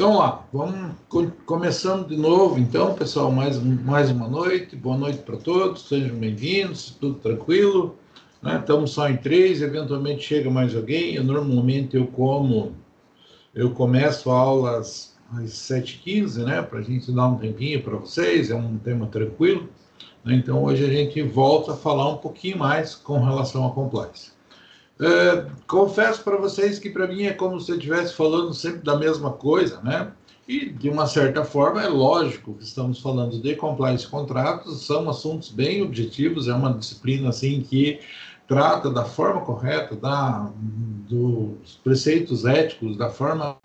Então lá, vamos começando de novo. Então, pessoal, mais uma noite. Boa noite para todos, sejam bem-vindos, tudo tranquilo, né? Estamos só em 3, eventualmente chega mais alguém. Normalmente eu começo aulas às 7h15, né? Para a gente dar um tempinho para vocês, é um tema tranquilo, né? Então, hoje a gente volta a falar um pouquinho mais com relação à compliance. Confesso para vocês que para mim é como se eu estivesse falando sempre da mesma coisa, né? E de uma certa forma é lógico que estamos falando de compliance de contratos, são assuntos bem objetivos, é uma disciplina assim que trata da forma correta, dos preceitos éticos, da forma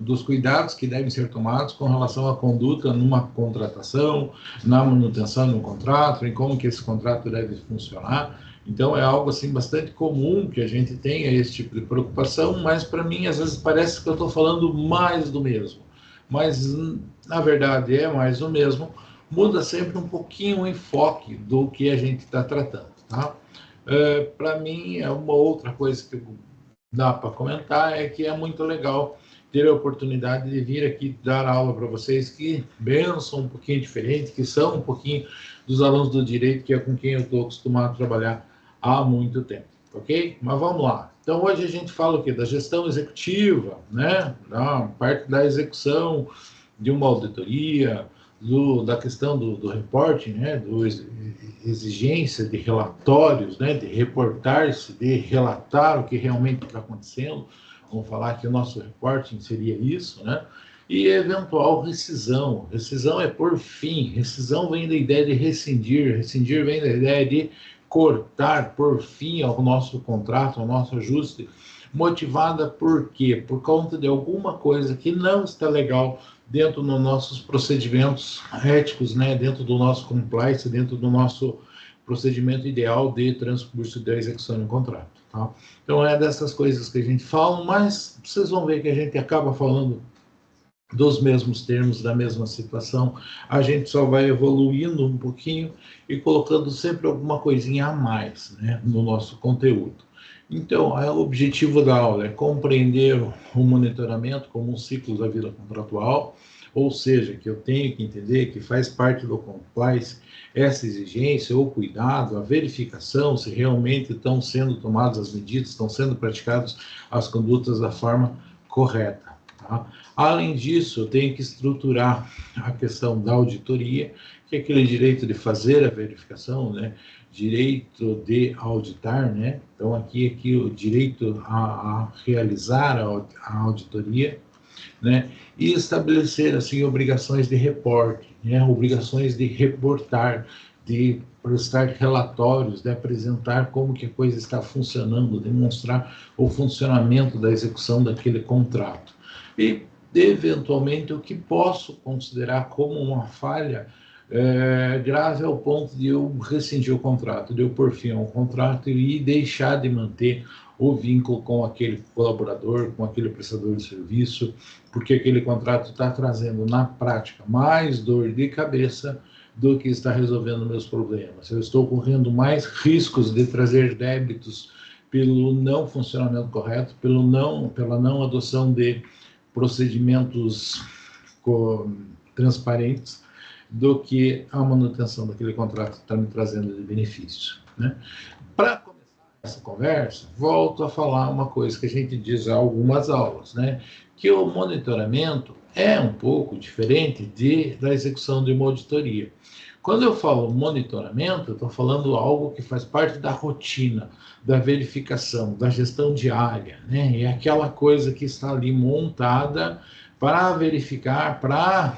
dos cuidados que devem ser tomados com relação à conduta numa contratação, na manutenção de um contrato, em como que esse contrato deve funcionar. Então, é algo assim bastante comum que a gente tenha esse tipo de preocupação, mas para mim, às vezes, parece que eu estou falando mais do mesmo. Mas, na verdade, é mais do mesmo. Muda sempre um pouquinho o enfoque do que a gente está tratando, tá? Para mim, é uma outra coisa que dá para comentar, é que é muito legal ter a oportunidade de vir aqui dar aula para vocês que pensam um pouquinho diferente, que são um pouquinho dos alunos do direito, que é com quem eu estou acostumado a trabalhar há muito tempo, ok? Mas vamos lá. Então, hoje a gente fala o quê? Da gestão executiva, né? Da parte da execução de uma auditoria, da questão do reporting, né? Exigência de relatórios, né? De reportar-se, de relatar o que realmente está acontecendo. Vamos falar que o nosso reporting seria isso, né? E eventual rescisão. Rescisão é por fim. Rescisão vem da ideia de rescindir. Rescindir vem da ideia de cortar por fim ao nosso contrato, ao nosso ajuste. Motivada por quê? Por conta de alguma coisa que não está legal dentro dos nossos procedimentos éticos, né? Dentro do nosso compliance, dentro do nosso procedimento ideal de transcurso da execução de um contrato. Tá? Então, é dessas coisas que a gente fala, mas vocês vão ver que a gente acaba falando dos mesmos termos, da mesma situação, a gente só vai evoluindo um pouquinho e colocando sempre alguma coisinha a mais, né, no nosso conteúdo. Então, o objetivo da aula é compreender o monitoramento como um ciclo da vida contratual, ou seja, que eu tenho que entender que faz parte do compliance essa exigência, o cuidado, a verificação se realmente estão sendo tomadas as medidas, estão sendo praticadas as condutas da forma correta. Tá? Além disso, eu tenho que estruturar a questão da auditoria, que é aquele direito de fazer a verificação, né? Direito de auditar, né? Então, aqui o direito a realizar a auditoria, né? E estabelecer, assim, obrigações de reporte, né? Obrigações de reportar, de prestar relatórios, de apresentar como que a coisa está funcionando, demonstrar o funcionamento da execução daquele contrato. E, eventualmente, o que posso considerar como uma falha grave ao ponto de eu rescindir o contrato, de eu pôr fim ao contrato e deixar de manter o vínculo com aquele colaborador, com aquele prestador de serviço, porque aquele contrato está trazendo, na prática, mais dor de cabeça do que está resolvendo meus problemas. Eu estou correndo mais riscos de trazer débitos pelo não funcionamento correto, pela não adoção de procedimentos transparentes, do que a manutenção daquele contrato está me trazendo de benefício, né? Para começar essa conversa, volto a falar uma coisa que a gente diz há algumas aulas, né? Que o monitoramento é um pouco diferente da execução de uma auditoria. Quando eu falo monitoramento, eu estou falando algo que faz parte da rotina, da verificação, da gestão diária, né? É aquela coisa que está ali montada para verificar, para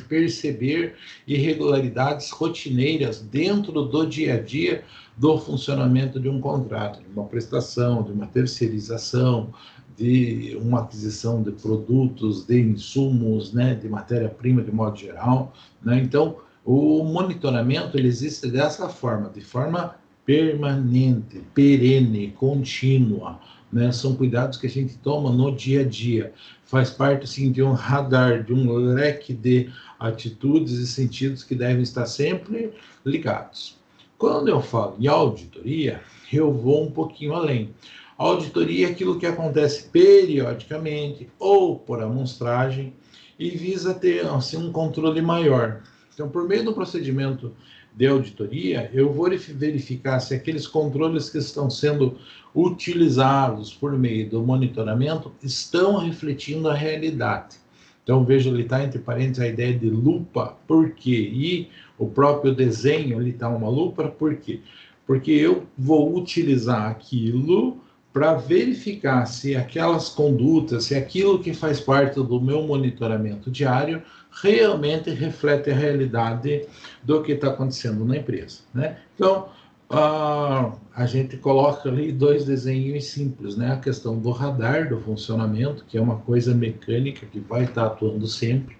perceber irregularidades rotineiras dentro do dia a dia do funcionamento de um contrato, de uma prestação, de uma terceirização, de uma aquisição de produtos, de insumos, né, de matéria-prima de modo geral, né? Então, o monitoramento ele existe dessa forma, de forma permanente, perene, contínua, né? São cuidados que a gente toma no dia a dia. Faz parte, assim, de um radar, de um leque de atitudes e sentidos que devem estar sempre ligados. Quando eu falo em auditoria, eu vou um pouquinho além. A A auditoria é aquilo que acontece periodicamente ou por amostragem e visa ter assim, um controle maior. Então, por meio do procedimento de auditoria, eu vou verificar se aqueles controles que estão sendo utilizados por meio do monitoramento estão refletindo a realidade. Então, veja, ele está entre parênteses a ideia de lupa, por quê? E o próprio desenho, ele está uma lupa, por quê? Porque eu vou utilizar aquilo para verificar se aquelas condutas, se aquilo que faz parte do meu monitoramento diário realmente reflete a realidade do que está acontecendo na empresa, né? Então, a gente coloca ali 2 desenhos simples, né? A questão do radar, do funcionamento, que é uma coisa mecânica que vai estar atuando sempre,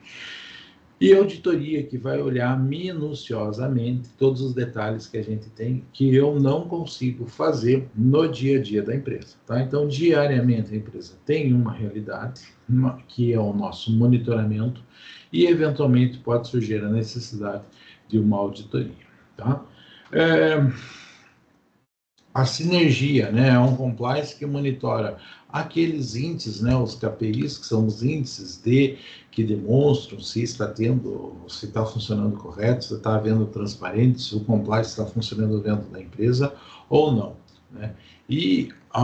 e a auditoria, que vai olhar minuciosamente todos os detalhes que a gente tem, que eu não consigo fazer no dia a dia da empresa, tá? Então, diariamente a empresa tem uma realidade, que é o nosso monitoramento, e eventualmente pode surgir a necessidade de uma auditoria, tá? A sinergia, né, é um compliance que monitora aqueles índices, né, os KPIs, que são os índices que demonstram se está tendo, se está funcionando correto, se está havendo transparência, se o compliance está funcionando dentro da empresa ou não, né? E a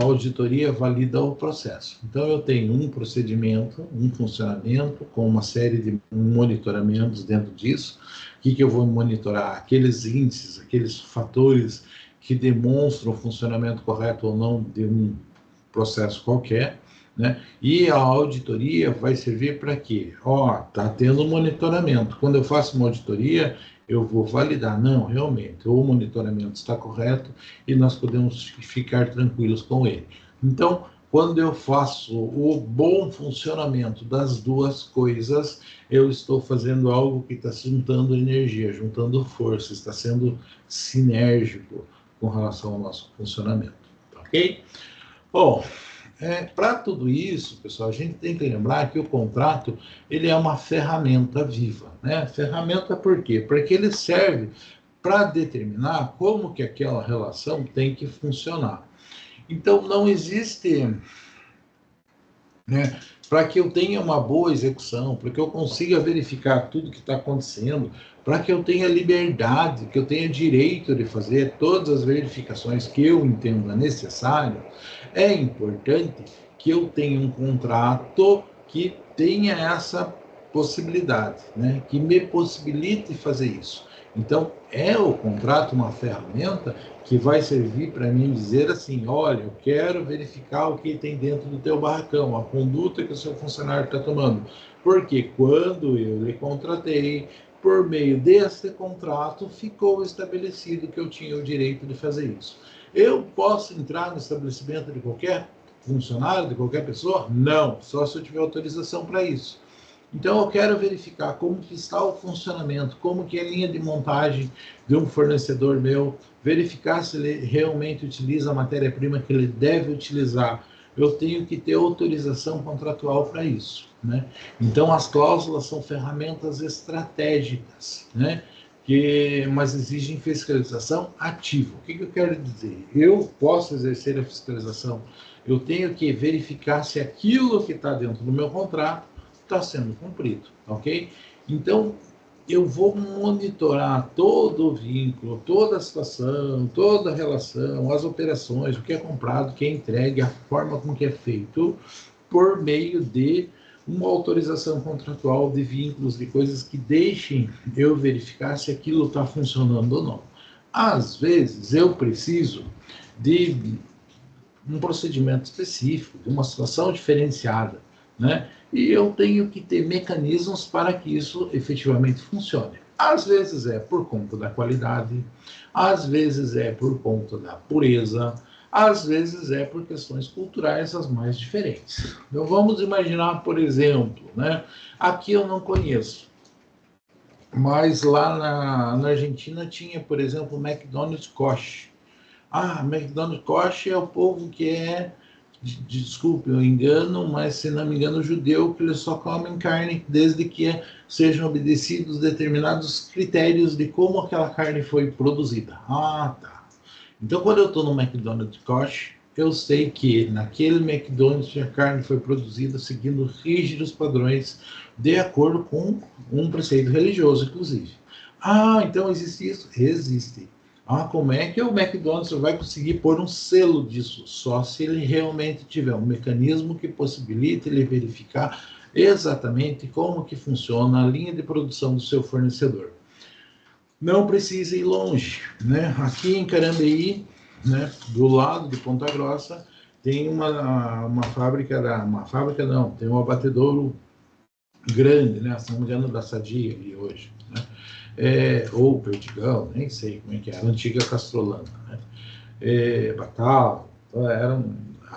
auditoria valida o processo. Então, eu tenho um procedimento, um funcionamento, com uma série de monitoramentos dentro disso. O que eu vou monitorar? Aqueles índices, aqueles fatores que demonstram o funcionamento correto ou não de um processo qualquer, né? E a auditoria vai servir para quê? Tá tendo monitoramento. Quando eu faço uma auditoria, eu vou validar, não, realmente, o monitoramento está correto e nós podemos ficar tranquilos com ele. Então, quando eu faço o bom funcionamento das duas coisas, eu estou fazendo algo que está juntando energia, juntando força, está sendo sinérgico com relação ao nosso funcionamento, ok? Bom, para tudo isso, pessoal, a gente tem que lembrar que o contrato, ele é uma ferramenta viva, né? Ferramenta por quê? Porque ele serve para determinar como que aquela relação tem que funcionar. Então, não existe, né, para que eu tenha uma boa execução, para que eu consiga verificar tudo que está acontecendo, para que eu tenha liberdade, que eu tenha direito de fazer todas as verificações que eu entenda necessário, é importante que eu tenha um contrato que tenha essa possibilidade, né? Que me possibilite fazer isso. Então, é o contrato uma ferramenta que vai servir para mim dizer assim, olha, eu quero verificar o que tem dentro do teu barracão, a conduta que o seu funcionário está tomando. Porque quando eu lhe contratei, por meio desse contrato, ficou estabelecido que eu tinha o direito de fazer isso. Eu posso entrar no estabelecimento de qualquer funcionário, de qualquer pessoa? Não, só se eu tiver autorização para isso. Então, eu quero verificar como que está o funcionamento, como que é a linha de montagem de um fornecedor meu, verificar se ele realmente utiliza a matéria-prima que ele deve utilizar. Eu tenho que ter autorização contratual para isso, né? Então, as cláusulas são ferramentas estratégicas, né? Mas exigem fiscalização ativa. O que eu quero dizer? Eu posso exercer a fiscalização, eu tenho que verificar se aquilo que está dentro do meu contrato está sendo cumprido, ok? Então, eu vou monitorar todo o vínculo, toda a situação, toda a relação, as operações, o que é comprado, o que é entregue, a forma com que é feito, por meio de uma autorização contratual de vínculos, de coisas que deixem eu verificar se aquilo está funcionando ou não. Às vezes, eu preciso de um procedimento específico, de uma situação diferenciada, né? E eu tenho que ter mecanismos para que isso efetivamente funcione. Às vezes é por conta da qualidade, às vezes é por conta da pureza, às vezes é por questões culturais as mais diferentes. Então vamos imaginar, por exemplo, né? Aqui eu não conheço, mas lá na Argentina tinha, por exemplo, o McDonald's Kosher. McDonald's Kosher é o povo que é, desculpe o engano, mas se não me engano, judeu, que eles só comem carne desde que sejam obedecidos determinados critérios de como aquela carne foi produzida. Tá. Então, quando eu estou no McDonald's Kosher, eu sei que naquele McDonald's a carne foi produzida seguindo rígidos padrões de acordo com um preceito religioso, inclusive. Ah, então existe isso? Existe. Ah, como é que o McDonald's vai conseguir pôr um selo disso? Só se ele realmente tiver um mecanismo que possibilite ele verificar exatamente como que funciona a linha de produção do seu fornecedor. Não precisa ir longe, né? Aqui em Carambeí, né, do lado de Ponta Grossa, tem uma fábrica, tem um abatedouro grande, né? Se não me engano, da Sadia ali hoje, né? Ou Perdigão, nem sei como é que era, a antiga Castrolanda, né? Batal, então era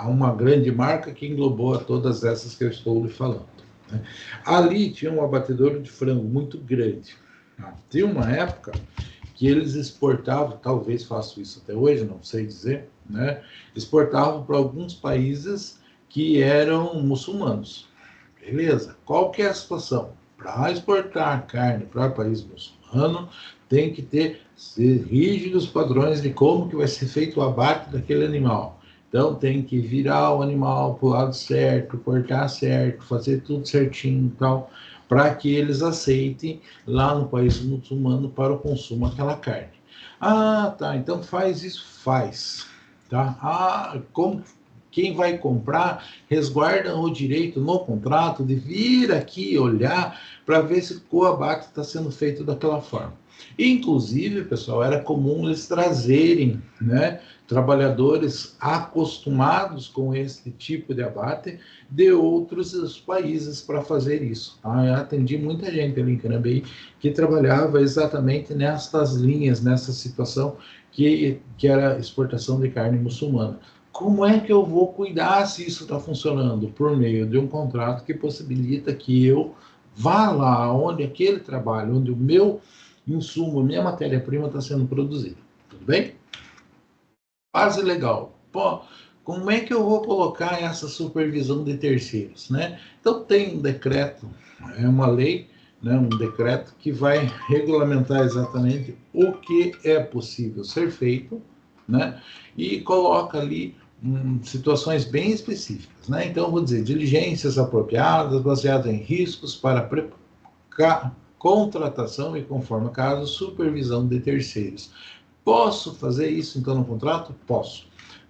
uma grande marca que englobou todas essas que eu estou lhe falando, né? Ali tinha um abatedouro de frango muito grande. Tinha uma época que eles exportavam, talvez façam isso até hoje, não sei dizer, né? Exportavam para alguns países que eram muçulmanos. Beleza? Qual que é a situação? Para exportar carne para país muçulmano, tem que ter rígidos padrões de como que vai ser feito o abate daquele animal. Então, tem que virar o animal para o lado certo, cortar certo, fazer tudo certinho e tal, para que eles aceitem lá no país muçulmano para o consumo daquela carne. Ah, tá, então faz isso, faz. Tá? Ah, como quem vai comprar resguarda o direito no contrato de vir aqui olhar para ver se o abate está sendo feito daquela forma. Inclusive, pessoal, era comum eles trazerem, né, trabalhadores acostumados com esse tipo de abate de outros países para fazer isso. Eu atendi muita gente ali em Carambeí que trabalhava exatamente nessas linhas, nessa situação que era exportação de carne muçulmana. Como é que eu vou cuidar se isso está funcionando? Por meio de um contrato que possibilita que eu vá lá onde aquele trabalho, onde o meu insumo, a minha matéria-prima está sendo produzida. Tudo bem? Base legal. Pô, como é que eu vou colocar essa supervisão de terceiros, né? Então tem um decreto, é uma lei, né, um decreto que vai regulamentar exatamente o que é possível ser feito, né? E coloca ali situações bem específicas, né? Então, vou dizer, diligências apropriadas, baseadas em riscos para contratação e, conforme o caso, supervisão de terceiros. Posso fazer isso, então, no contrato? Posso.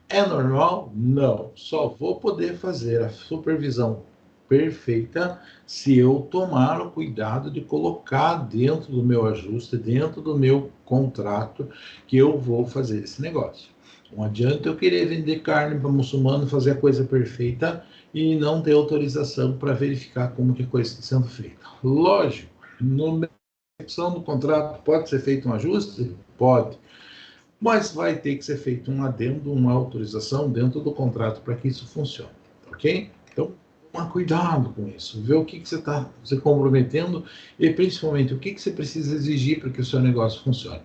É normal? Não. Só vou poder fazer a supervisão perfeita se eu tomar o cuidado de colocar dentro do meu ajuste, dentro do meu contrato, que eu vou fazer esse negócio. Não adianta eu querer vender carne para muçulmano, fazer a coisa perfeita e não ter autorização para verificar como que a coisa está sendo feita. Lógico, na execução do contrato pode ser feito um ajuste? Pode. Mas vai ter que ser feito um adendo, uma autorização dentro do contrato para que isso funcione, ok? Então, toma cuidado com isso, ver o que você está se comprometendo e, principalmente, o que você precisa exigir para que o seu negócio funcione.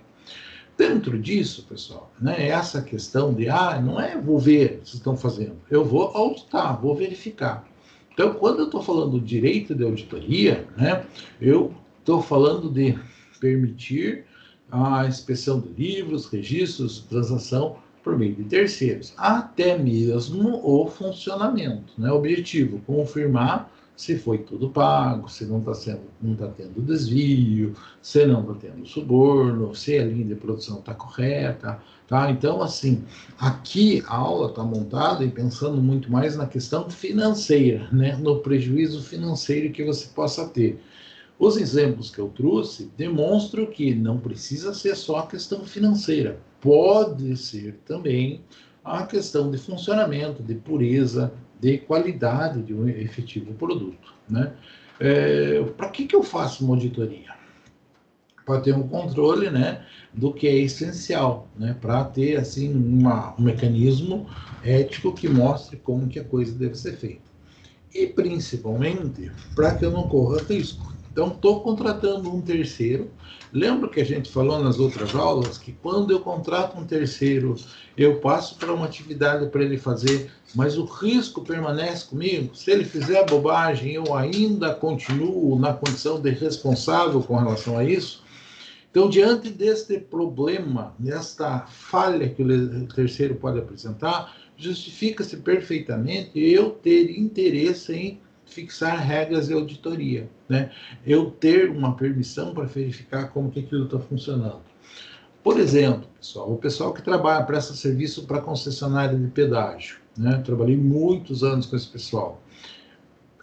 Dentro disso, pessoal, né, essa questão de, não é vou ver o que vocês estão fazendo, eu vou auditar, vou verificar. Então, quando eu estou falando direito de auditoria, né, eu estou falando de permitir a inspeção de livros, registros, transação por meio de terceiros, até mesmo o funcionamento, né? O objetivo, confirmar se foi tudo pago, se não está tendo desvio, se não está tendo suborno, se a linha de produção está correta, tá? Então, assim, aqui a aula está montada e pensando muito mais na questão financeira, né? No prejuízo financeiro que você possa ter. Os exemplos que eu trouxe demonstram que não precisa ser só a questão financeira, pode ser também a questão de funcionamento, de pureza, de qualidade de um efetivo produto, né? Para que eu faço uma auditoria? Para ter um controle, né, do que é essencial, né, para ter assim um mecanismo ético que mostre como que a coisa deve ser feita. E principalmente para que eu não corra risco. Então, estou contratando um terceiro. Lembra que a gente falou nas outras aulas que quando eu contrato um terceiro, eu passo para uma atividade para ele fazer, mas o risco permanece comigo? Se ele fizer bobagem, eu ainda continuo na condição de responsável com relação a isso? Então, diante deste problema, desta falha que o terceiro pode apresentar, justifica-se perfeitamente eu ter interesse em fixar regras de auditoria, né? Eu ter uma permissão para verificar como que aquilo está funcionando. Por exemplo, pessoal, o pessoal que trabalha, presta serviço para concessionária de pedágio, né? Trabalhei muitos anos com esse pessoal.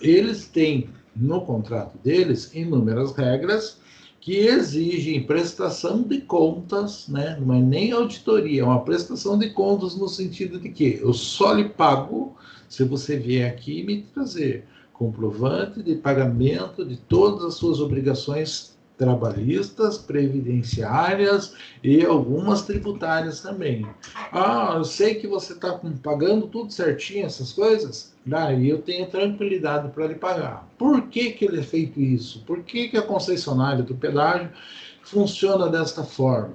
Eles têm no contrato deles inúmeras regras que exigem prestação de contas, né? Não é nem auditoria, é uma prestação de contas no sentido de que eu só lhe pago se você vier aqui me trazer comprovante de pagamento de todas as suas obrigações trabalhistas, previdenciárias e algumas tributárias também. Ah, eu sei que você está pagando tudo certinho, essas coisas. Daí eu tenho tranquilidade para lhe pagar. Por que que ele é feito isso? Por que que a concessionária do pedágio funciona desta forma?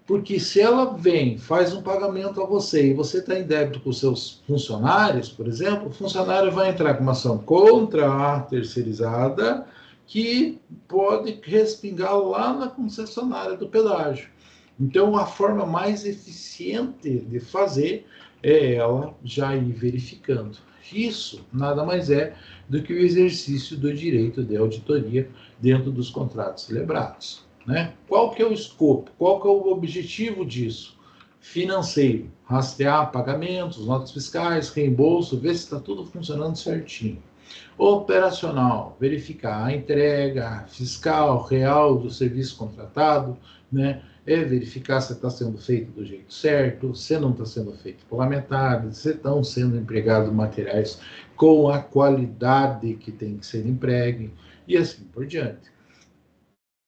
Porque se ela vem, faz um pagamento a você e você está em débito com os seus funcionários, por exemplo, o funcionário vai entrar com uma ação contra a terceirizada que pode respingar lá na concessionária do pedágio. Então, a forma mais eficiente de fazer é ela já ir verificando. Isso nada mais é do que o exercício do direito de auditoria dentro dos contratos celebrados. Né? Qual que é o escopo? Qual que é o objetivo disso? Financeiro, rastrear pagamentos, notas fiscais, reembolso, ver se está tudo funcionando certinho. Operacional, verificar a entrega fiscal real do serviço contratado, né? É verificar se está sendo feito do jeito certo, se não está sendo feito pela metade, se estão sendo empregados materiais com a qualidade que tem que ser empregue, e assim por diante.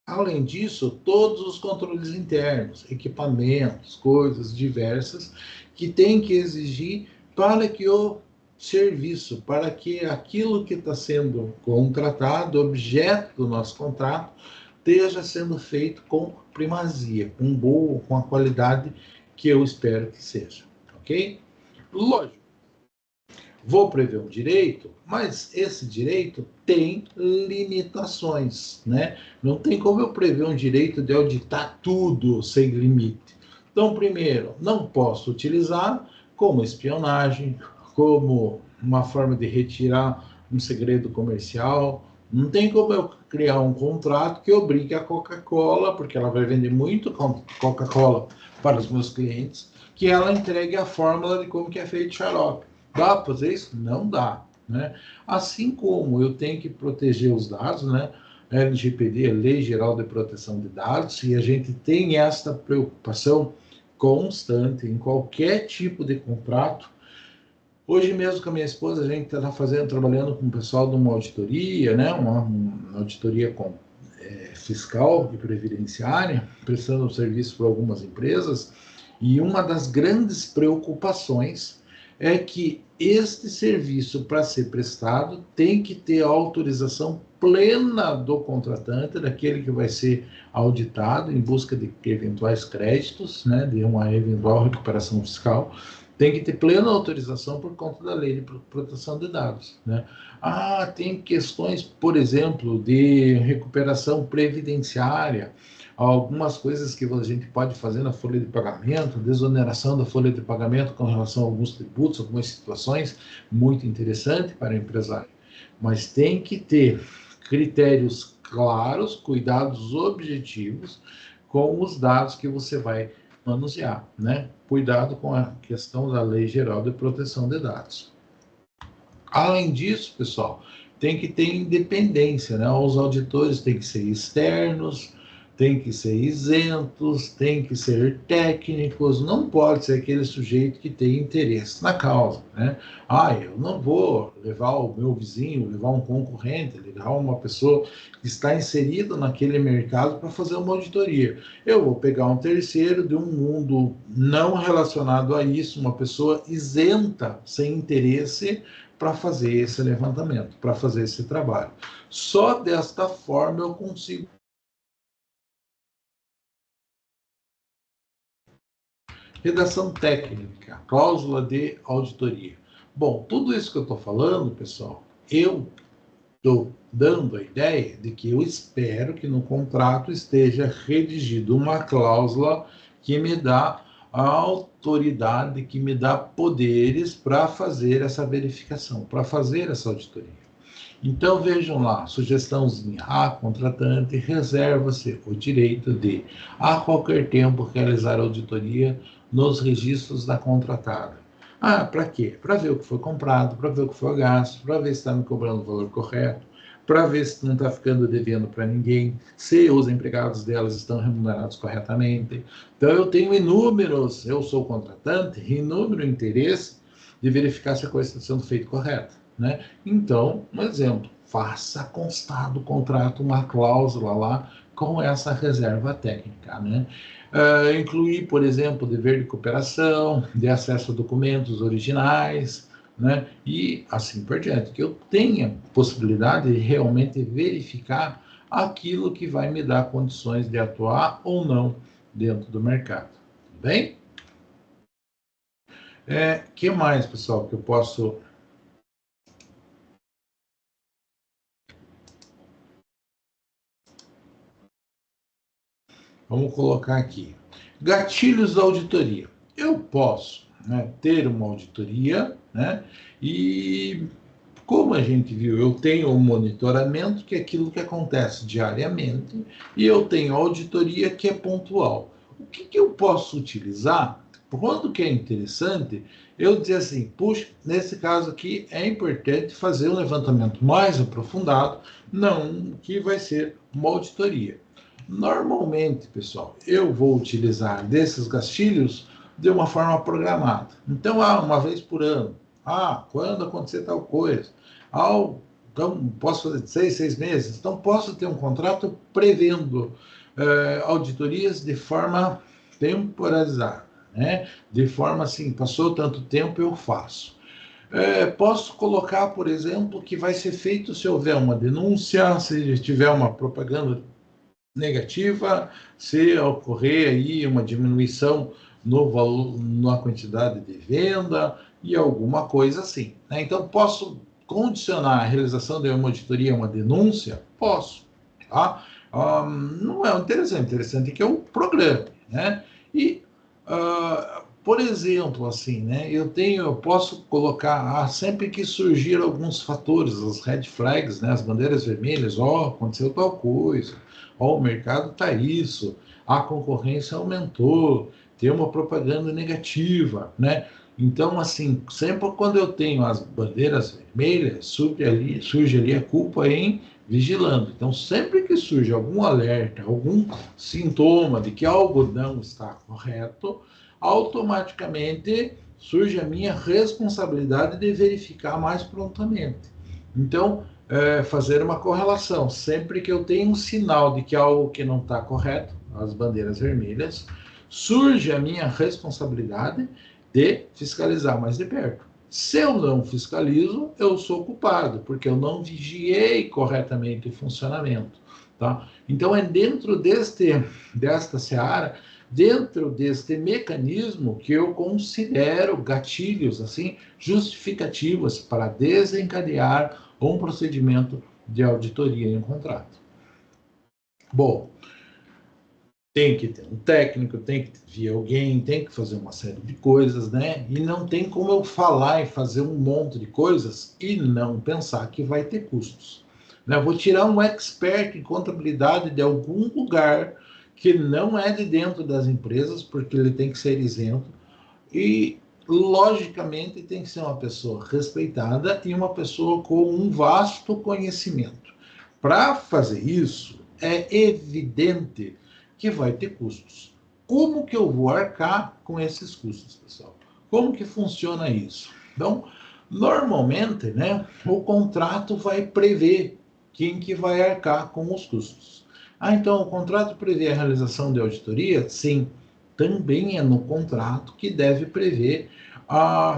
Além disso, todos os controles internos, equipamentos, coisas diversas que tem que exigir para que o serviço, para que aquilo que está sendo contratado, objeto do nosso contrato, esteja sendo feito com primazia, com boa, com a qualidade que eu espero que seja, ok? Lógico. Vou prever um direito, mas esse direito tem limitações, né? Não tem como eu prever um direito de auditar tudo sem limite. Então, primeiro, não posso utilizar como espionagem, como uma forma de retirar um segredo comercial. Não tem como eu criar um contrato que obrigue a Coca-Cola, porque ela vai vender muito Coca-Cola para os meus clientes, que ela entregue a fórmula de como que é feito xarope. Dá para fazer isso? Não dá. Né? Assim como eu tenho que proteger os dados, né? A LGPD, a Lei Geral de Proteção de Dados, e a gente tem esta preocupação constante em qualquer tipo de contrato. Hoje mesmo com a minha esposa, a gente está trabalhando com o pessoal de uma auditoria, né? Uma auditoria fiscal e previdenciária, prestando serviço para algumas empresas, e uma das grandes preocupações é que este serviço, para ser prestado, tem que ter a autorização plena do contratante, daquele que vai ser auditado em busca de eventuais créditos, né, de uma eventual recuperação fiscal, tem que ter plena autorização por conta da lei de proteção de dados. Né? Ah, tem questões, por exemplo, de recuperação previdenciária, algumas coisas que a gente pode fazer na folha de pagamento, desoneração da folha de pagamento com relação a alguns tributos, algumas situações, muito interessante para o empresário. Mas tem que ter critérios claros, cuidados objetivos com os dados que você vai manusear, né? Cuidado com a questão da Lei Geral de Proteção de Dados. Além disso, pessoal, tem que ter independência, né? Os auditores têm que ser externos, têm que ser isentos, têm que ser técnicos, não pode ser aquele sujeito que tem interesse na causa, né? Ah, eu não vou levar o meu vizinho, levar um concorrente, levar uma pessoa que está inserida naquele mercado para fazer uma auditoria. Eu vou pegar um terceiro de um mundo não relacionado a isso, uma pessoa isenta, sem interesse, para fazer esse levantamento, para fazer esse trabalho. Só desta forma eu consigo. Redação técnica, cláusula de auditoria. Bom, tudo isso que eu estou falando, pessoal, eu estou dando a ideia de que eu espero que no contrato esteja redigido uma cláusula que me dá a autoridade, que me dá poderes para fazer essa verificação, para fazer essa auditoria. Então, vejam lá, sugestãozinha, a contratante reserva-se o direito de, a qualquer tempo, realizar auditoria nos registros da contratada. Ah, para quê? Para ver o que foi comprado, para ver o que foi gasto, para ver se está me cobrando o valor correto, para ver se não está ficando devendo para ninguém, se os empregados delas estão remunerados corretamente. Então, eu tenho inúmeros, eu sou contratante, inúmero interesse de verificar se a coisa está sendo feita correta, né? Então, um exemplo, faça constar do contrato uma cláusula lá com essa reserva técnica, né? Incluir, por exemplo, dever de cooperação, de acesso a documentos originais, né? E assim por diante, que eu tenha possibilidade de realmente verificar aquilo que vai me dar condições de atuar ou não dentro do mercado. Tudo bem? Que mais, pessoal, que eu posso... Vamos colocar aqui. Gatilhos da auditoria. Eu posso, né, ter uma auditoria, né, e como a gente viu, eu tenho um monitoramento, que é aquilo que acontece diariamente, e eu tenho auditoria, que é pontual. O que eu posso utilizar? Quando que é interessante, eu dizer assim, puxa, nesse caso aqui é importante fazer um levantamento mais aprofundado, não que vai ser uma auditoria. Normalmente, pessoal, eu vou utilizar desses gatilhos de uma forma programada. Então, uma vez por ano. Quando acontecer tal coisa. Então, posso fazer 6 meses. Então, posso ter um contrato prevendo auditorias de forma temporalizada, né? De forma assim, passou tanto tempo, eu faço. Posso colocar, por exemplo, que vai ser feito se houver uma denúncia, se tiver uma propaganda negativa, se ocorrer aí uma diminuição no valor, na quantidade de venda e alguma coisa assim, né? Então, posso condicionar a realização de uma auditoria a uma denúncia? Posso, tá? Não é interessante que eu programe, né? E, por exemplo, assim, né? Eu posso colocar, sempre que surgir alguns fatores, as red flags, né? As bandeiras vermelhas, aconteceu tal coisa, o mercado está isso, a concorrência aumentou, tem uma propaganda negativa, né? Então, assim, sempre quando eu tenho as bandeiras vermelhas, surge ali a culpa em vigilando. Então, sempre que surge algum alerta, algum sintoma de que algo não está correto, automaticamente surge a minha responsabilidade de verificar mais prontamente. Então, fazer uma correlação. Sempre que eu tenho um sinal de que algo que não está correto, as bandeiras vermelhas, surge a minha responsabilidade de fiscalizar mais de perto. Se eu não fiscalizo, eu sou culpado, porque eu não vigiei corretamente o funcionamento. Tá? Então, é dentro desta seara, dentro deste mecanismo, que eu considero gatilhos, assim, justificativas para desencadear um procedimento de auditoria em um contrato. Bom, tem que ter um técnico, tem que vir alguém, tem que fazer uma série de coisas, né? E não tem como eu falar e fazer um monte de coisas e não pensar que vai ter custos. Né? Eu vou tirar um expert em contabilidade de algum lugar que não é de dentro das empresas, porque ele tem que ser isento, e logicamente tem que ser uma pessoa respeitada e uma pessoa com um vasto conhecimento. Para fazer isso, é evidente que vai ter custos. Como que eu vou arcar com esses custos, pessoal? Como que funciona isso? Então, normalmente, né, o contrato vai prever quem que vai arcar com os custos. Então, o contrato prevê a realização de auditoria? Sim, também é no contrato que deve prever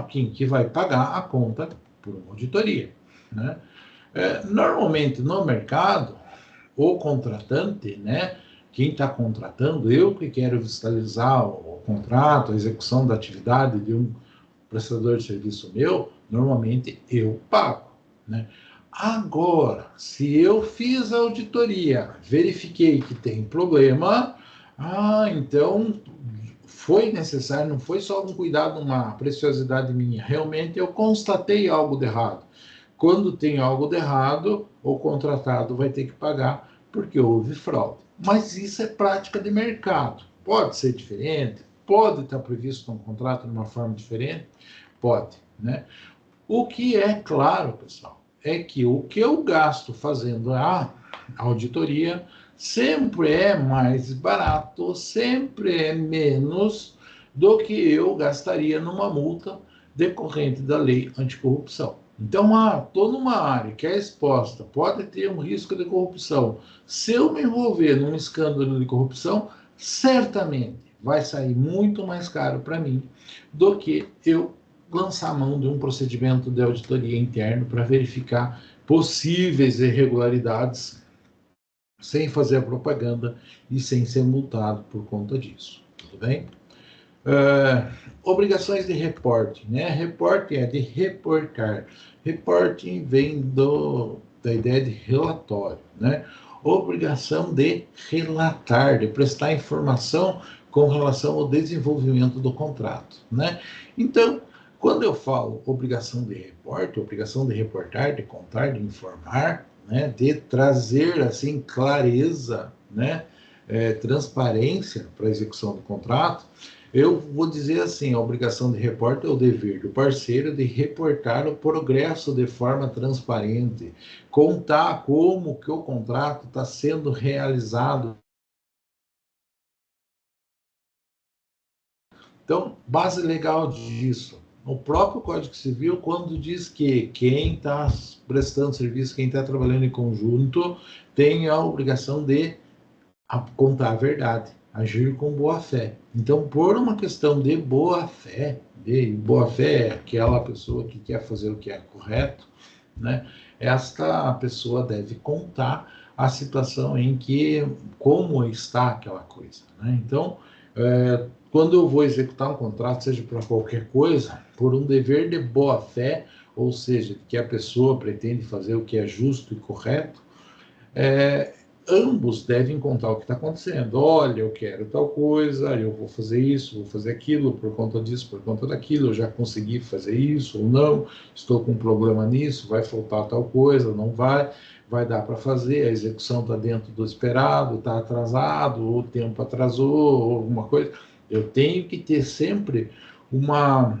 quem que vai pagar a conta por uma auditoria, né? Normalmente, no mercado, o contratante, né, quem está contratando, eu que quero fiscalizar o contrato, a execução da atividade de um prestador de serviço meu, normalmente eu pago, né? Agora, se eu fiz a auditoria, verifiquei que tem problema, então foi necessário, não foi só um cuidado, uma preciosidade minha, realmente eu constatei algo de errado. Quando tem algo de errado, o contratado vai ter que pagar porque houve fraude. Mas isso é prática de mercado. Pode ser diferente, pode estar previsto um contrato de uma forma diferente, pode, né? O que é claro, pessoal, é que o que eu gasto fazendo a auditoria sempre é mais barato, sempre é menos do que eu gastaria numa multa decorrente da lei anticorrupção. Então, estou numa área que é exposta, pode ter um risco de corrupção. Se eu me envolver num escândalo de corrupção, certamente vai sair muito mais caro para mim do que eu lançar a mão de um procedimento de auditoria interno para verificar possíveis irregularidades sem fazer a propaganda e sem ser multado por conta disso. Tudo bem? Obrigações de reporting, né? Reporting é de reportar. Reporting vem da ideia de relatório, né? Obrigação de relatar, de prestar informação com relação ao desenvolvimento do contrato, né? Então, quando eu falo obrigação de reporte, obrigação de reportar, de contar, de informar, né? De trazer, assim, clareza, né? Transparência para a execução do contrato, eu vou dizer assim, a obrigação de repórter é o dever do parceiro de reportar o progresso de forma transparente, contar como que o contrato está sendo realizado. Então, base legal disso. O próprio Código Civil, quando diz que quem está prestando serviço, quem está trabalhando em conjunto, tem a obrigação de contar a verdade, agir com boa fé. Então, por uma questão de boa fé é aquela pessoa que quer fazer o que é correto, né? Esta pessoa deve contar a situação em que, como está aquela coisa, né? Então, quando eu vou executar um contrato, seja para qualquer coisa, por um dever de boa fé, ou seja, que a pessoa pretende fazer o que é justo e correto, ambos devem contar o que está acontecendo. Olha, eu quero tal coisa, eu vou fazer isso, vou fazer aquilo, por conta disso, por conta daquilo, eu já consegui fazer isso ou não, estou com um problema nisso, vai faltar tal coisa, não vai dar para fazer, a execução está dentro do esperado, está atrasado, ou o tempo atrasou, ou alguma coisa. Eu tenho que ter sempre uma,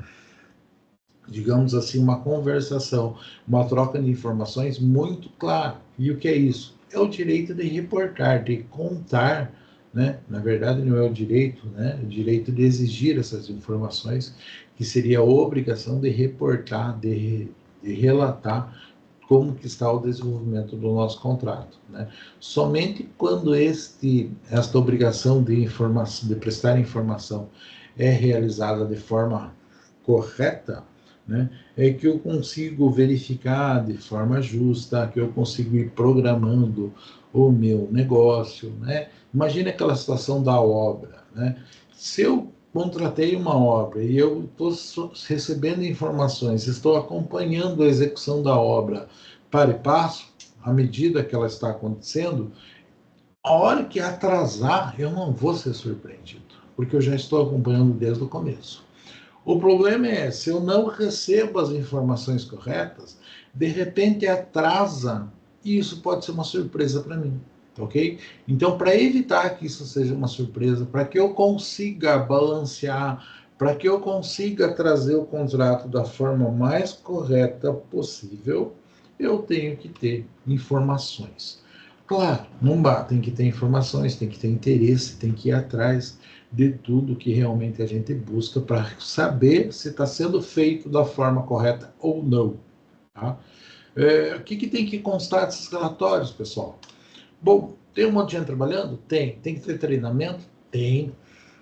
digamos assim, uma conversação, uma troca de informações muito clara. E o que é isso? É o direito de reportar, de contar, né? Na verdade, não é o direito, né? É o direito de exigir essas informações, que seria a obrigação de reportar, de relatar como que está o desenvolvimento do nosso contrato, né? Somente quando esta obrigação de informação, de prestar informação, é realizada de forma correta, né, é que eu consigo verificar de forma justa, que eu consigo ir programando o meu negócio, né? Imagina aquela situação da obra, né? Se eu contratei uma obra e eu estou recebendo informações, estou acompanhando a execução da obra para e passo, à medida que ela está acontecendo, a hora que atrasar, eu não vou ser surpreendido, porque eu já estou acompanhando desde o começo. O problema é, se eu não recebo as informações corretas, de repente atrasa, e isso pode ser uma surpresa para mim, ok? Então, para evitar que isso seja uma surpresa, para que eu consiga balancear, para que eu consiga trazer o contrato da forma mais correta possível, eu tenho que ter informações. Claro, não dá, tem que ter informações, tem que ter interesse, tem que ir atrás de tudo que realmente a gente busca para saber se está sendo feito da forma correta ou não. Tá? O que tem que constar desses relatórios, pessoal? Bom, tem um monte de gente trabalhando? Tem. Tem que ter treinamento? Tem.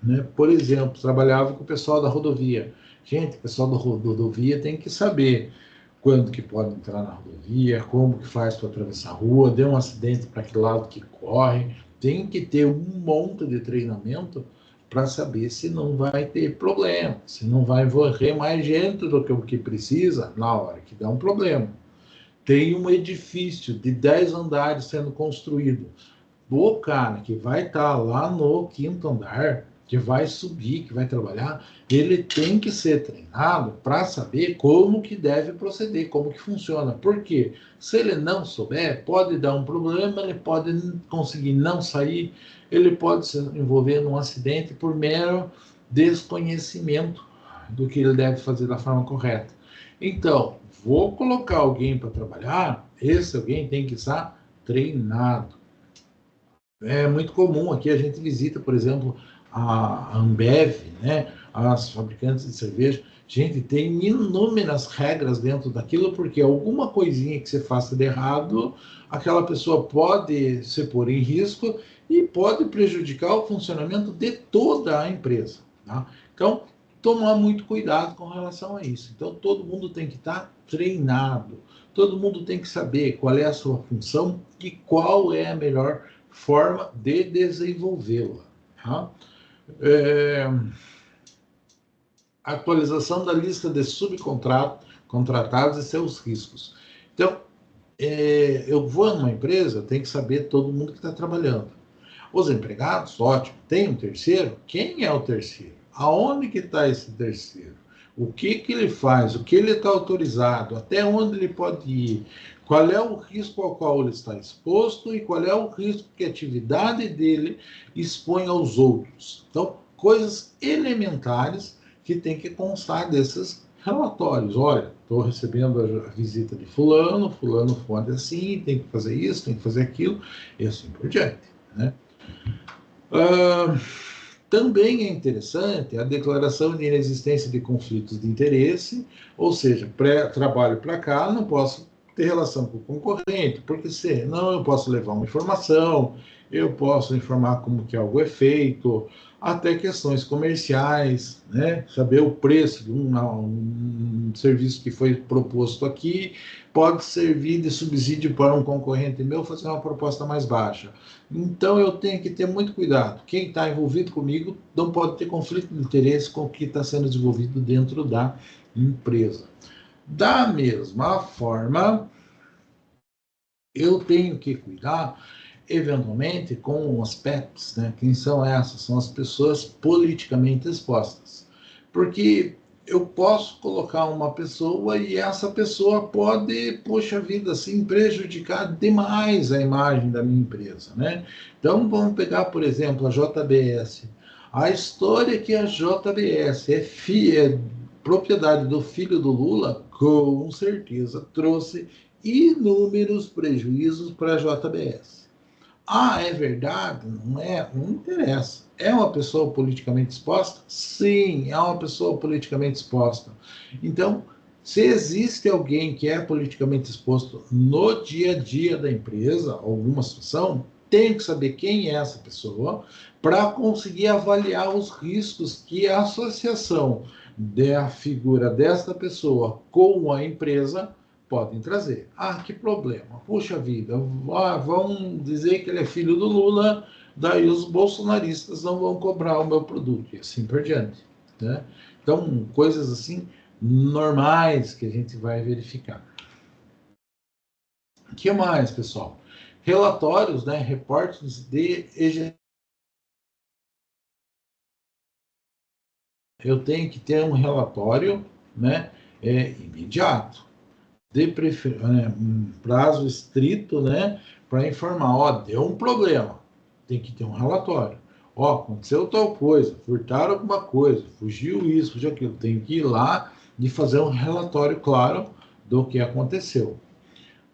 Né? Por exemplo, trabalhava com o pessoal da rodovia. Gente, o pessoal da rodovia tem que saber quando que pode entrar na rodovia, como que faz para atravessar a rua, deu um acidente, para que lado que corre. Tem que ter um monte de treinamento para saber se não vai ter problema, se não vai morrer mais gente do que o que precisa na hora que dá um problema. tem um edifício de 10 andares sendo construído. O cara que vai estar lá no quinto andar, que vai subir, que vai trabalhar, ele tem que ser treinado para saber como que deve proceder, como que funciona. Por quê? Se ele não souber, pode dar um problema, ele pode conseguir não sair, ele pode se envolver num acidente por mero desconhecimento do que ele deve fazer da forma correta. Então, vou colocar alguém para trabalhar, esse alguém tem que estar treinado. É muito comum aqui a gente visita, por exemplo, a Ambev, né, as fabricantes de cerveja. Gente, tem inúmeras regras dentro daquilo, porque alguma coisinha que você faça de errado, aquela pessoa pode se pôr em risco e pode prejudicar o funcionamento de toda a empresa. Tá? Então, tomar muito cuidado com relação a isso. Então, todo mundo tem que estar treinado, todo mundo tem que saber qual é a sua função e qual é a melhor forma de desenvolvê-la. Tá? Atualização da lista de subcontratados e seus riscos. Então, eu vou numa empresa, tem que saber todo mundo que está trabalhando. Os empregados, ótimo. Tem um terceiro? Quem é o terceiro? Aonde que está esse terceiro? O que ele faz? O que ele está autorizado? Até onde ele pode ir? Qual é o risco ao qual ele está exposto e qual é o risco que a atividade dele expõe aos outros? Então, coisas elementares que tem que constar desses relatórios. Olha, estou recebendo a visita de fulano, fulano pode assim, tem que fazer isso, tem que fazer aquilo, e assim por diante, né? Também é interessante a declaração de inexistência de conflitos de interesse, ou seja, trabalho para cá, não posso ter relação com o concorrente, porque senão eu posso levar uma informação, eu posso informar como que algo é feito, até questões comerciais, né? Saber o preço de um serviço que foi proposto aqui, pode servir de subsídio para um concorrente meu fazer uma proposta mais baixa. Então eu tenho que ter muito cuidado. Quem está envolvido comigo não pode ter conflito de interesse com o que está sendo desenvolvido dentro da empresa. Da mesma forma, eu tenho que cuidar, eventualmente, com os PEPs, né? Quem são essas? São as pessoas politicamente expostas. Porque eu posso colocar uma pessoa e essa pessoa pode, poxa vida, assim, prejudicar demais a imagem da minha empresa, né? Então, vamos pegar, por exemplo, a JBS. A história que a JBS é propriedade do filho do Lula, com certeza trouxe inúmeros prejuízos para a JBS. Ah, é verdade? Não é? Não interessa. É uma pessoa politicamente exposta? Sim, é uma pessoa politicamente exposta. Então, se existe alguém que é politicamente exposto no dia a dia da empresa, alguma situação, tem que saber quem é essa pessoa para conseguir avaliar os riscos que a associação da figura desta pessoa com a empresa podem trazer. Ah, que problema. Puxa vida, vão dizer que ele é filho do Lula, daí os bolsonaristas não vão cobrar o meu produto, e assim por diante. Né? Então, coisas assim normais que a gente vai verificar. O que mais, pessoal? Relatórios, né? Reportes de EG. Eu tenho que ter um relatório, né? Imediato. De um prazo estrito, né, para informar, ó, deu um problema, tem que ter um relatório. Ó, aconteceu tal coisa, furtaram alguma coisa, fugiu isso, fugiu aquilo, tem que ir lá e fazer um relatório claro do que aconteceu.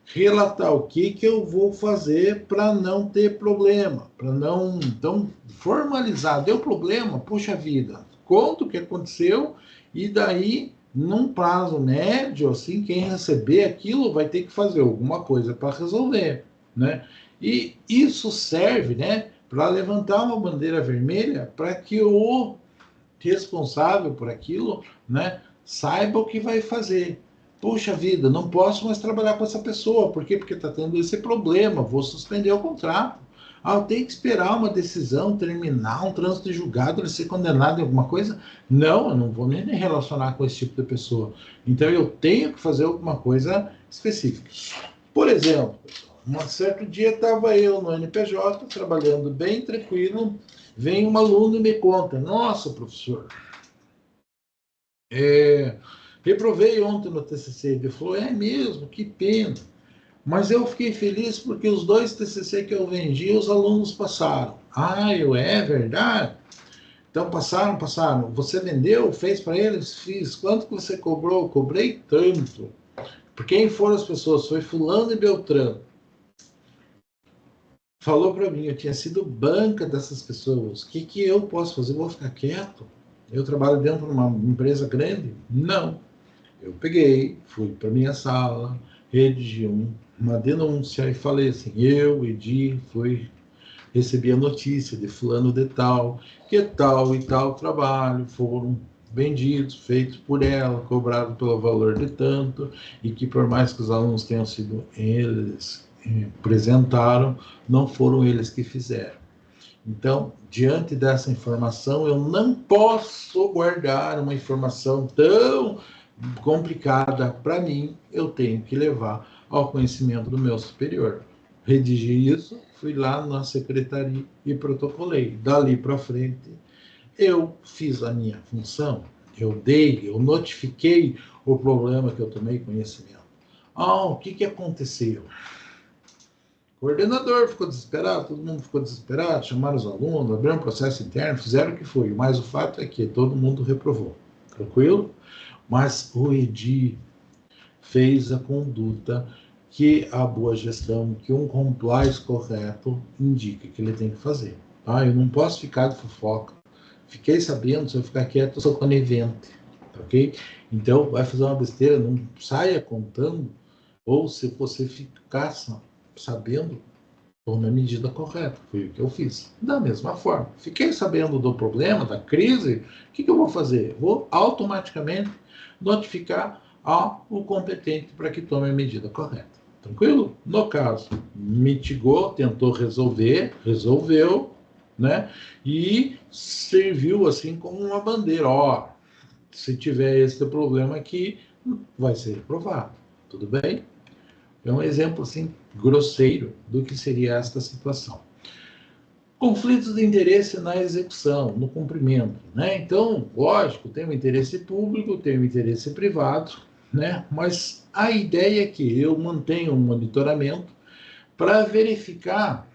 Relatar o que eu vou fazer para não ter problema, para não, então, formalizar, deu problema, puxa vida, conta o que aconteceu e daí num prazo médio, assim, quem receber aquilo vai ter que fazer alguma coisa para resolver, né? E isso serve, né, para levantar uma bandeira vermelha para que o responsável por aquilo, né, saiba o que vai fazer. Puxa vida, não posso mais trabalhar com essa pessoa. Por quê? Porque está tendo esse problema, vou suspender o contrato. Ah, eu tenho que esperar uma decisão, terminar um trânsito de julgado, ele ser condenado em alguma coisa? Não, eu não vou nem me relacionar com esse tipo de pessoa. Então eu tenho que fazer alguma coisa específicas. Por exemplo, um certo dia estava eu no NPJ, trabalhando bem tranquilo, vem um aluno e me conta, nossa, professor, reprovei ontem no TCC. Ele falou, é mesmo, que pena. Mas eu fiquei feliz porque os 2 TCC que eu vendi, os alunos passaram. Ah, é verdade? Então passaram. Você vendeu, fez para eles? Fiz. Quanto que você cobrou? Cobrei tanto. Por quem foram as pessoas? Foi fulano e Beltrano. Falou para mim, eu tinha sido banca dessas pessoas. O que eu posso fazer? Eu vou ficar quieto? Eu trabalho dentro de uma empresa grande? Não. Eu peguei, fui para minha sala, redigi uma denúncia e falei assim, eu, Edi, recebi a notícia de fulano de tal, que tal e tal trabalho foram vendidos, feitos por ela, cobrados pelo valor de tanto, e que por mais que os alunos tenham sido eles apresentaram, não foram eles que fizeram. Então, diante dessa informação, eu não posso guardar uma informação tão complicada para mim, eu tenho que levar ao conhecimento do meu superior. Redigi isso, fui lá na secretaria e protocolei. Dali para frente, eu fiz a minha função, eu notifiquei o problema que eu tomei conhecimento. O que aconteceu? O coordenador ficou desesperado, todo mundo ficou desesperado, chamaram os alunos, abriram um processo interno, fizeram o que foi. Mas o fato é que todo mundo reprovou. Tranquilo? Mas o Edi fez a conduta que a boa gestão, que um compliance correto indica que ele tem que fazer. Eu não posso ficar de fofoca. Fiquei sabendo, se eu ficar quieto, eu sou conivente. Ok? Então, vai fazer uma besteira, não saia contando, ou se você ficar sabendo, tome a medida correta. Foi o que eu fiz. Da mesma forma, fiquei sabendo do problema, da crise, o que eu vou fazer? Vou automaticamente notificar ao competente para que tome a medida correta. Tranquilo? No caso, mitigou, tentou resolver, resolveu, né? E serviu assim como uma bandeira. Se tiver esse problema aqui, vai ser reprovado. Tudo bem? É um exemplo assim grosseiro do que seria esta situação. Conflitos de interesse na execução, no cumprimento, né? Então, lógico, tem o interesse público, tem o interesse privado, né? Mas a ideia é que eu mantenha um monitoramento para verificar,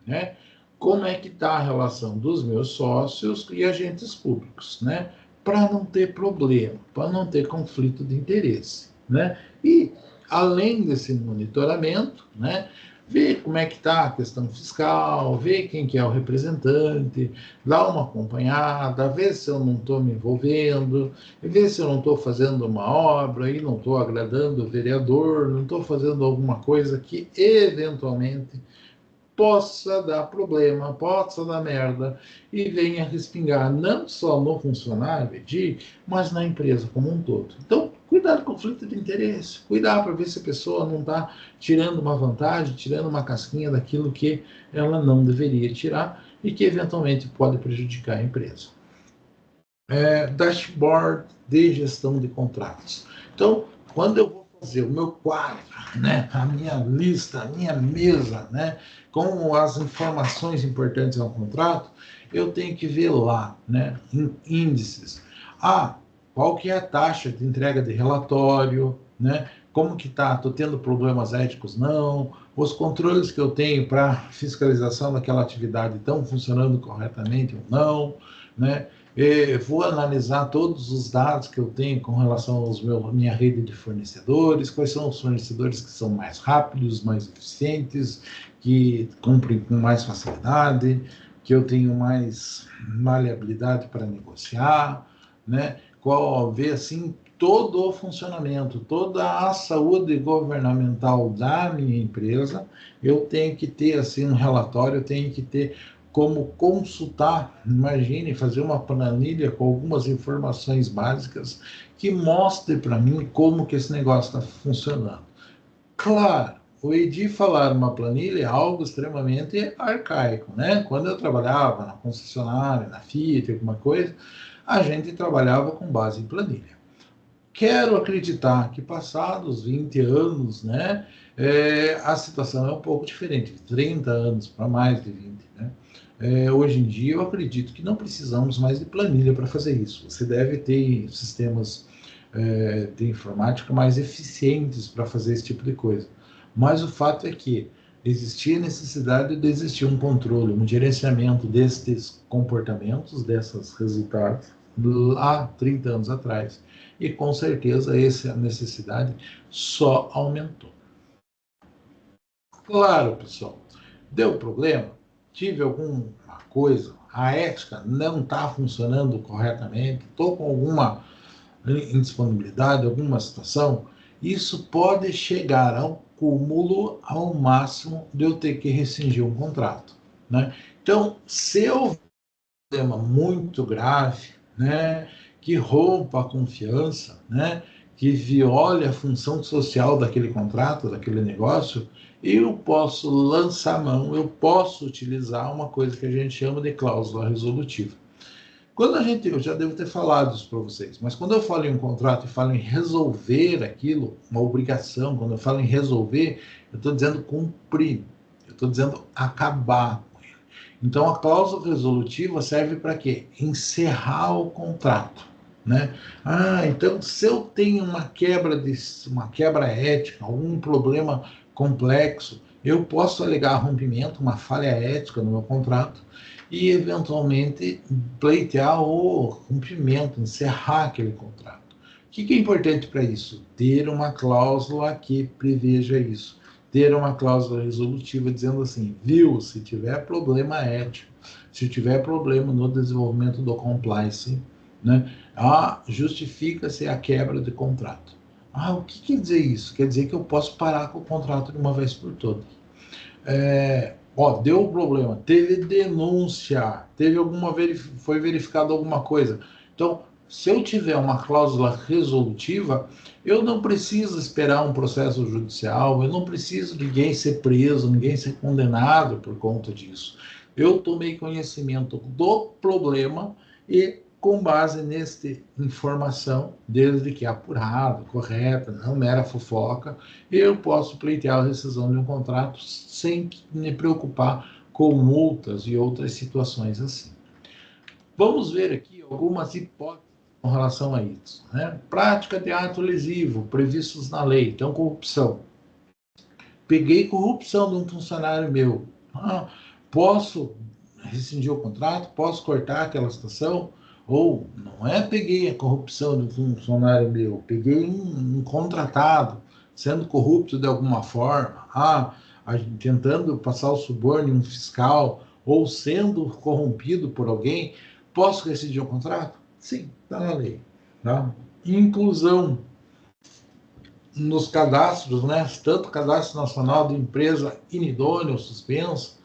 né, como é que está a relação dos meus sócios e agentes públicos, né? Para não ter problema, para não ter conflito de interesse, né? E além desse monitoramento, né, ver como é que está a questão fiscal, ver quem que é o representante, dar uma acompanhada, ver se eu não estou me envolvendo, ver se eu não estou fazendo uma obra e não estou agradando o vereador, não estou fazendo alguma coisa que eventualmente possa dar problema, possa dar merda e venha respingar não só no funcionário, mas na empresa como um todo. Então, cuidado com o conflito de interesse, cuidar para ver se a pessoa não está tirando uma vantagem, tirando uma casquinha daquilo que ela não deveria tirar e que eventualmente pode prejudicar a empresa. Dashboard de gestão de contratos. Então, quando eu vou fazer o meu quadro, né, a minha lista, a minha mesa, né, com as informações importantes ao contrato, eu tenho que ver lá, né, em índices. Qual que é a taxa de entrega de relatório, né? Como que tá? Estou tendo problemas éticos? Não. Os controles que eu tenho para fiscalização daquela atividade estão funcionando corretamente ou não, né? Vou analisar todos os dados que eu tenho com relação à minha rede de fornecedores, quais são os fornecedores que são mais rápidos, mais eficientes, que cumprem com mais facilidade, que eu tenho mais maleabilidade para negociar, né? Ver assim todo o funcionamento, toda a saúde governamental da minha empresa, eu tenho que ter assim um relatório, eu tenho que ter como consultar, imagine, fazer uma planilha com algumas informações básicas que mostre para mim como que esse negócio está funcionando. Claro, o Edi falar uma planilha é algo extremamente arcaico, né? Quando eu trabalhava na concessionária, na Fiat, alguma coisa, a gente trabalhava com base em planilha. O Quero acreditar que passados 20 anos, né, a situação é um pouco diferente, de 30 anos para mais de 20, né? Hoje em dia, eu acredito que não precisamos mais de planilha para fazer isso. Você deve ter sistemas de informática mais eficientes para fazer esse tipo de coisa. Mas o fato é que existia necessidade de existir um controle, um gerenciamento destes comportamentos, desses resultados, lá 30 anos atrás. E com certeza essa necessidade só aumentou. Claro, pessoal, deu problema, tive alguma coisa, a ética não está funcionando corretamente, estou com alguma indisponibilidade, alguma situação, isso pode chegar ao cúmulo, ao máximo de eu ter que rescindir um contrato, né? Então, se eu problema muito grave, né, que rompa a confiança, né, que viole a função social daquele contrato, daquele negócio, eu posso lançar mão, eu posso utilizar uma coisa que a gente chama de cláusula resolutiva. Quando a gente, eu já devo ter falado isso para vocês, mas quando eu falo em um contrato e falo em resolver aquilo, uma obrigação, quando eu falo em resolver, eu estou dizendo cumprir, eu estou dizendo acabar. Então, a cláusula resolutiva serve para quê? Encerrar o contrato, né? Então, se eu tenho uma quebra ética, algum problema complexo, eu posso alegar rompimento, uma falha ética no meu contrato e, eventualmente, pleitear o rompimento, encerrar aquele contrato. O que é importante para isso? Ter uma cláusula que preveja isso. Ter uma cláusula resolutiva dizendo assim, viu, se tiver problema ético, se tiver problema no desenvolvimento do compliance, né, justifica-se a quebra de contrato. O que quer dizer isso? Quer dizer que eu posso parar com o contrato de uma vez por todas. Deu problema, teve denúncia, foi verificado alguma coisa. Então, se eu tiver uma cláusula resolutiva, eu não preciso esperar um processo judicial, eu não preciso de ninguém ser preso, ninguém ser condenado por conta disso. Eu tomei conhecimento do problema e, com base nesta informação, desde que apurada, correta, não mera fofoca, eu posso pleitear a rescisão de um contrato sem me preocupar com multas e outras situações assim. Vamos ver aqui algumas hipóteses com relação a isso, né? Prática de ato lesivo, previstos na lei. Então, corrupção. Peguei corrupção de um funcionário meu. Posso rescindir o contrato? Posso cortar aquela situação? Ou, não é peguei a corrupção de um funcionário meu, peguei um contratado sendo corrupto de alguma forma, tentando passar o suborno em um fiscal, ou sendo corrompido por alguém, posso rescindir o contrato? Sim, está na lei. Tá? Inclusão nos cadastros, né? Tanto o Cadastro Nacional de Empresa Inidônea ou suspensa,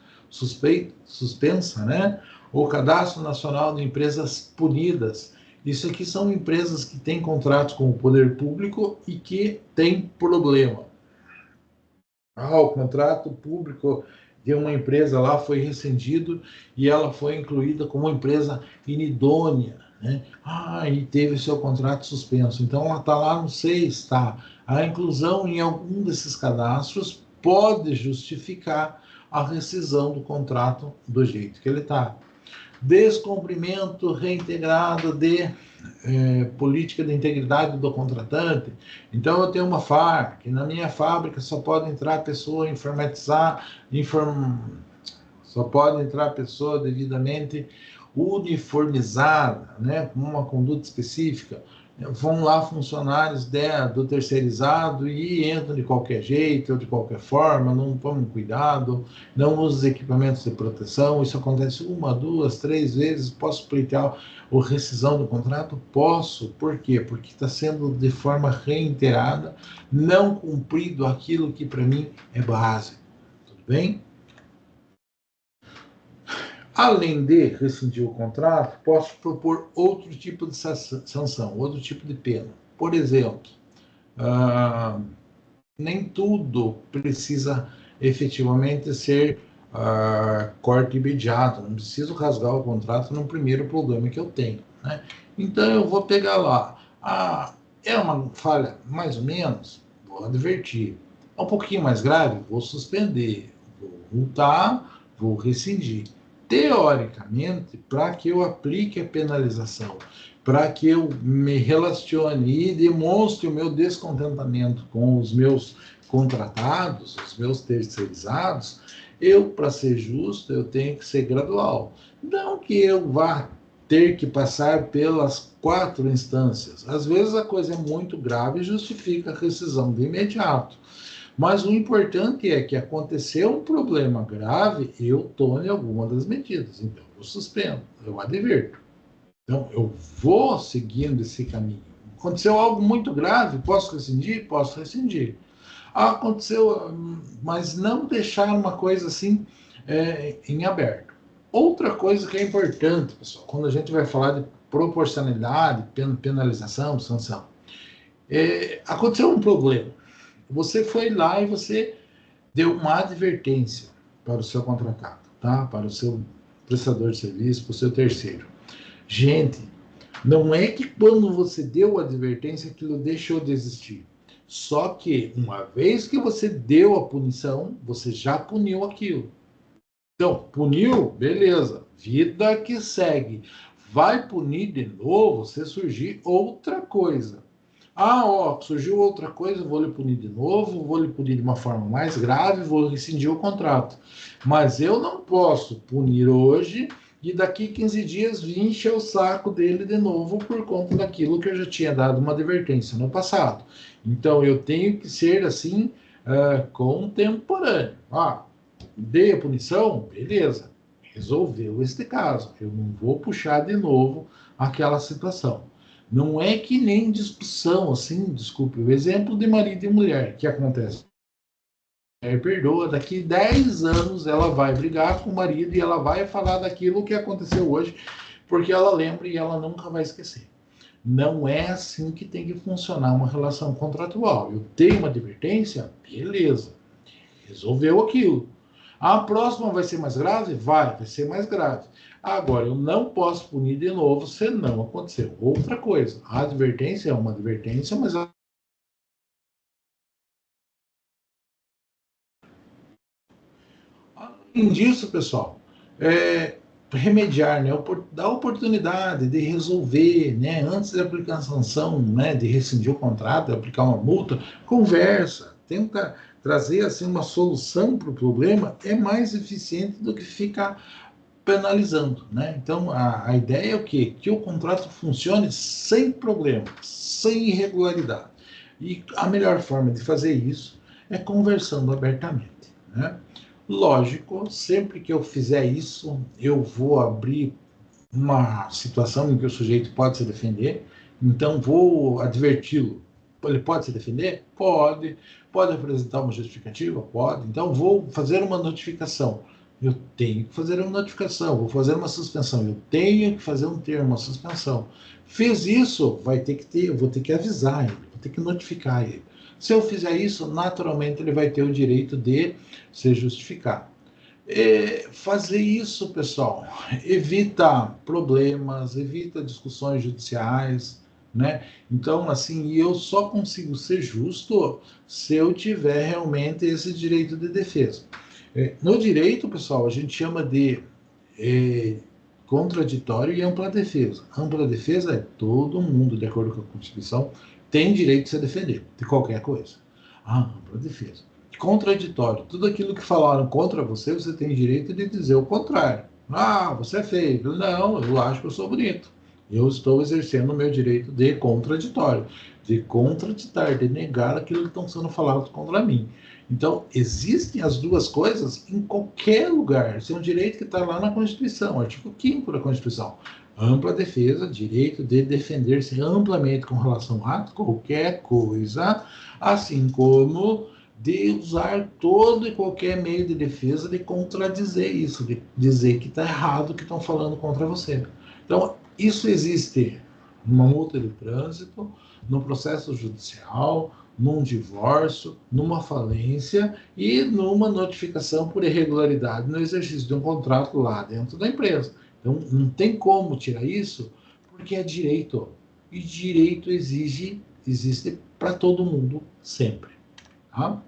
né? Ou Cadastro Nacional de Empresas Punidas. Isso aqui são empresas que têm contratos com o poder público e que têm problema. O contrato público de uma empresa lá foi rescindido e ela foi incluída como empresa inidônea, né? E teve seu contrato suspenso. Então, ela está lá no 6, tá? A inclusão em algum desses cadastros pode justificar a rescisão do contrato do jeito que ele está. Descumprimento reintegrado de política de integridade do contratante. Então, eu tenho uma fábrica, e na minha fábrica só pode entrar pessoa só pode entrar pessoa devidamente uniformizada, né, com uma conduta específica. Vão lá funcionários do terceirizado e entram de qualquer jeito ou de qualquer forma, não tomam cuidado, não usam equipamentos de proteção. Isso acontece 1, 2, 3 vezes. Posso pleitear a rescisão do contrato? Posso. Por quê? Porque está sendo de forma reiterada, não cumprido aquilo que para mim é básico. Tudo bem? Além de rescindir o contrato, posso propor outro tipo de sanção, outro tipo de pena. Por exemplo, nem tudo precisa efetivamente ser corte imediato, não preciso rasgar o contrato no primeiro problema que eu tenho, né? Então, eu vou pegar lá, É uma falha mais ou menos? Vou advertir. É um pouquinho mais grave? Vou suspender, vou multar, vou rescindir. Teoricamente, para que eu aplique a penalização, para que eu me relacione e demonstre o meu descontentamento com os meus contratados, os meus terceirizados, eu, para ser justo, eu tenho que ser gradual. Não que eu vá ter que passar pelas 4 instâncias. Às vezes a coisa é muito grave e justifica a rescisão de imediato. Mas o importante é que aconteceu um problema grave, eu tome alguma das medidas. Então, eu suspendo, eu adverto. Então, eu vou seguindo esse caminho. Aconteceu algo muito grave, posso rescindir? Posso rescindir. Aconteceu, mas não deixar uma coisa assim em aberto. Outra coisa que é importante, pessoal, quando a gente vai falar de proporcionalidade, penalização, sanção, aconteceu um problema. Você foi lá e você deu uma advertência para o seu contratado, tá? Para o seu prestador de serviço, para o seu terceiro. Gente, não é que quando você deu a advertência aquilo deixou de existir. Só que, uma vez que você deu a punição, você já puniu aquilo. Então, puniu, beleza. Vida que segue. Vai punir de novo se surgir outra coisa. Ah, ó, surgiu outra coisa, vou lhe punir de novo, vou lhe punir de uma forma mais grave, vou rescindir o contrato. Mas eu não posso punir hoje e daqui 15 dias vir encher o saco dele de novo por conta daquilo que eu já tinha dado uma advertência no passado. Então eu tenho que ser assim, contemporâneo. Ah, dei a punição, beleza, resolveu este caso. Eu não vou puxar de novo aquela situação. Não é que nem discussão, assim, desculpe, o exemplo de marido e mulher, que acontece. A mulher perdoa, daqui 10 anos ela vai brigar com o marido e ela vai falar daquilo que aconteceu hoje, porque ela lembra e ela nunca vai esquecer. Não é assim que tem que funcionar uma relação contratual. Eu tenho uma advertência, beleza, resolveu aquilo. A próxima vai ser mais grave? Vai ser mais grave. Agora, eu não posso punir de novo se não acontecer. Outra coisa, a advertência é uma advertência, mas além disso, pessoal, remediar, né, dar oportunidade de resolver, né, antes de aplicar a sanção, né, de rescindir o contrato, de aplicar uma multa, conversa, tenta trazer assim uma solução para o problema, é mais eficiente do que ficar penalizando, né? Então a ideia é o quê? Que o contrato funcione sem problema, sem irregularidade. E a melhor forma de fazer isso é conversando abertamente, né? Lógico, sempre que eu fizer isso, eu vou abrir uma situação em que o sujeito pode se defender, então vou adverti-lo. Ele pode se defender? Pode. Pode apresentar uma justificativa? Pode. Então vou fazer uma notificação. Eu tenho que fazer uma notificação, vou fazer uma suspensão, eu tenho que fazer um termo, uma suspensão. Fez isso, eu vou ter que avisar ele, vou ter que notificar ele. Se eu fizer isso, naturalmente ele vai ter o direito de se justificar. Fazer isso, pessoal, evita problemas, evita discussões judiciais, né? Então, assim, eu só consigo ser justo se eu tiver realmente esse direito de defesa. No direito, pessoal, a gente chama de contraditório e ampla defesa. Ampla defesa é todo mundo, de acordo com a Constituição, tem direito de se defender de qualquer coisa. Ampla defesa. Contraditório, tudo aquilo que falaram contra você, você tem direito de dizer o contrário. Você é feio. Não, eu acho que eu sou bonito. Eu estou exercendo o meu direito de contraditório, de contraditar, de negar aquilo que estão sendo falado contra mim. Então, existem as duas coisas em qualquer lugar. Isso é um direito que está lá na Constituição, artigo 5º da Constituição. Ampla defesa, direito de defender-se amplamente com relação a qualquer coisa, assim como de usar todo e qualquer meio de defesa de contradizer isso, de dizer que está errado o que estão falando contra você. Então, isso existe numa multa de trânsito, no processo judicial, num divórcio, numa falência e numa notificação por irregularidade no exercício de um contrato lá dentro da empresa. Então, não tem como tirar isso, porque é direito. E direito exige existe para todo mundo sempre. Tá?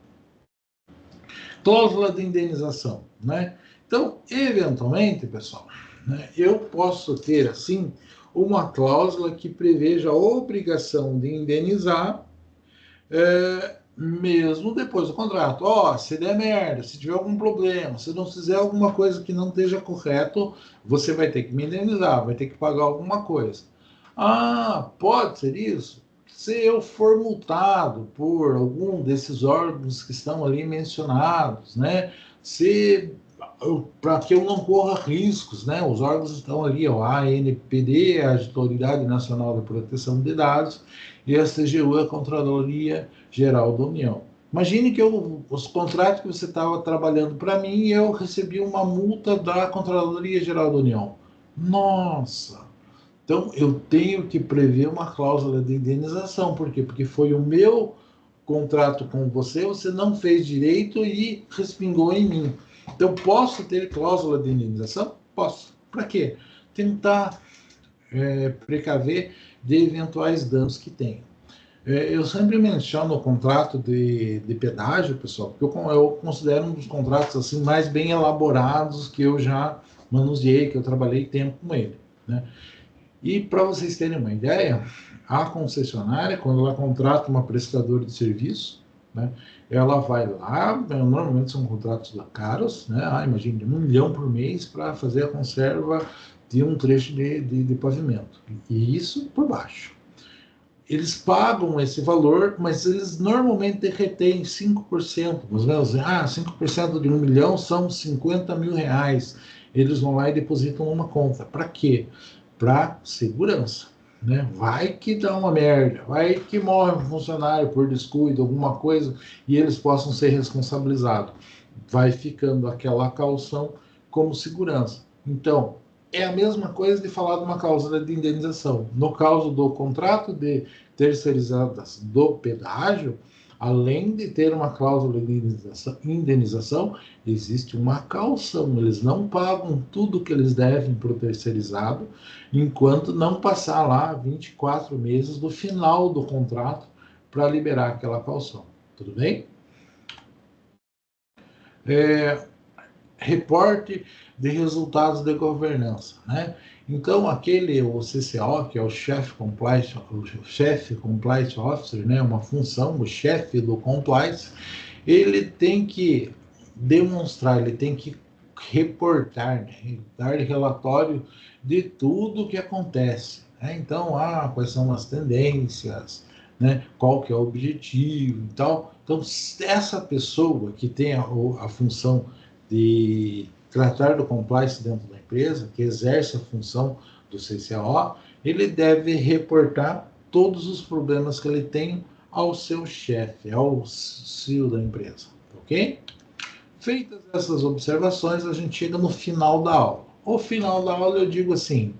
Cláusula de indenização, né? Então, eventualmente, pessoal, né, eu posso ter, assim, uma cláusula que preveja a obrigação de indenizar mesmo depois do contrato. Ó, se der merda, se tiver algum problema, se não fizer alguma coisa que não esteja correto, você vai ter que me indenizar, vai ter que pagar alguma coisa. Ah, pode ser isso? Se eu for multado por algum desses órgãos que estão ali mencionados, né? Se para que eu não corra riscos, né? Os órgãos estão ali, ó, a ANPD, a Autoridade Nacional de Proteção de Dados, e a CGU, a Controladoria Geral da União. Imagine que os contratos que você estava trabalhando para mim, eu recebi uma multa da Controladoria Geral da União. Nossa! Então, eu tenho que prever uma cláusula de indenização. Por quê? Porque foi o meu contrato com você, você não fez direito e respingou em mim. Então, posso ter cláusula de indenização? Posso. Para quê? Tentar precaver de eventuais danos que tenha. Eu sempre menciono o contrato de pedágio, pessoal, porque eu considero um dos contratos assim mais bem elaborados que eu já manuseei, que eu trabalhei tempo com ele, né? E para vocês terem uma ideia, a concessionária, quando ela contrata uma prestadora de serviço, né, ela vai lá, normalmente são contratos caros, né? Imagine, 1 milhão por mês para fazer a conserva de um trecho de pavimento. E isso por baixo. Eles pagam esse valor, mas eles normalmente retêm 5%. Mais ou menos, 5% de 1 milhão são 50 mil reais. Eles vão lá e depositam numa conta. Para quê? Para segurança. Né? Vai que dá uma merda, vai que morre um funcionário por descuido, alguma coisa, e eles possam ser responsabilizados. Vai ficando aquela caução como segurança. Então, é a mesma coisa de falar de uma cláusula de indenização. No caso do contrato de terceirizadas do pedágio, além de ter uma cláusula de indenização, existe uma caução. Eles não pagam tudo que eles devem para o terceirizado, enquanto não passar lá 24 meses do final do contrato para liberar aquela caução. Tudo bem? Reporte de resultados de governança, né? Então, o CCO, que é o chefe Compliance Officer, né, uma função, o chefe do Compliance, ele tem que demonstrar, ele tem que reportar, né, dar relatório de tudo que acontece. Né? Então, quais são as tendências, né? Qual que é o objetivo e tal. Então, essa pessoa que tem a função de tratar do compliance dentro da empresa, que exerce a função do CCO, ele deve reportar todos os problemas que ele tem ao seu chefe, ao CEO da empresa, ok? Feitas essas observações, a gente chega no final da aula. O final da aula eu digo assim,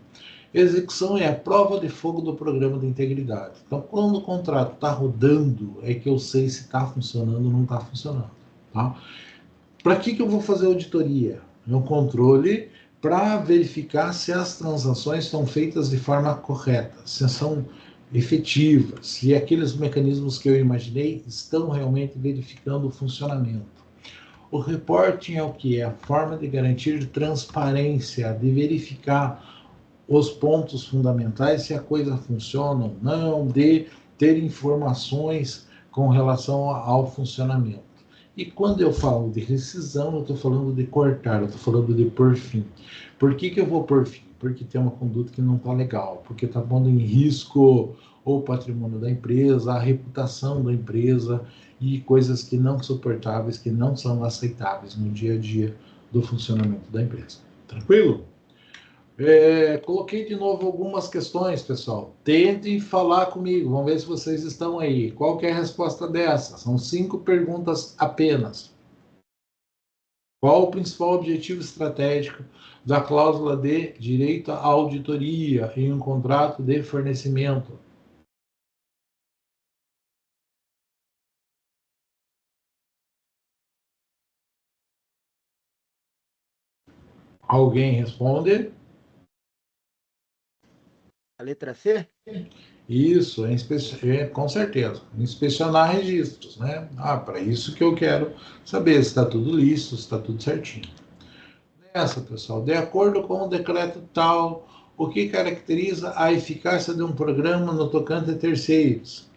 execução é a prova de fogo do programa de integridade. Então, quando o contrato está rodando, é que eu sei se está funcionando ou não está funcionando. Tá? Para que eu vou fazer auditoria? É um controle para verificar se as transações estão feitas de forma correta, se são efetivas, se aqueles mecanismos que eu imaginei estão realmente verificando o funcionamento. O reporting é o que? É a forma de garantir transparência, de verificar os pontos fundamentais, se a coisa funciona ou não, de ter informações com relação ao funcionamento. E quando eu falo de rescisão, eu estou falando de cortar, eu estou falando de por fim. Por que eu vou por fim? Porque tem uma conduta que não está legal, porque está pondo em risco o patrimônio da empresa, a reputação da empresa e coisas que não são suportáveis, que não são aceitáveis no dia a dia do funcionamento da empresa. Tranquilo? Coloquei de novo algumas questões, pessoal. Tentem falar comigo, vamos ver se vocês estão aí. Qual que é a resposta dessa? São 5 perguntas apenas. Qual o principal objetivo estratégico da cláusula de direito à auditoria em um contrato de fornecimento? Alguém responde? A letra C? Isso, com certeza. Inspecionar registros, né? Ah, para isso que eu quero saber se está tudo listo, se está tudo certinho. Essa, pessoal, de acordo com o decreto tal, o que caracteriza a eficácia de um programa no tocante a terceiros?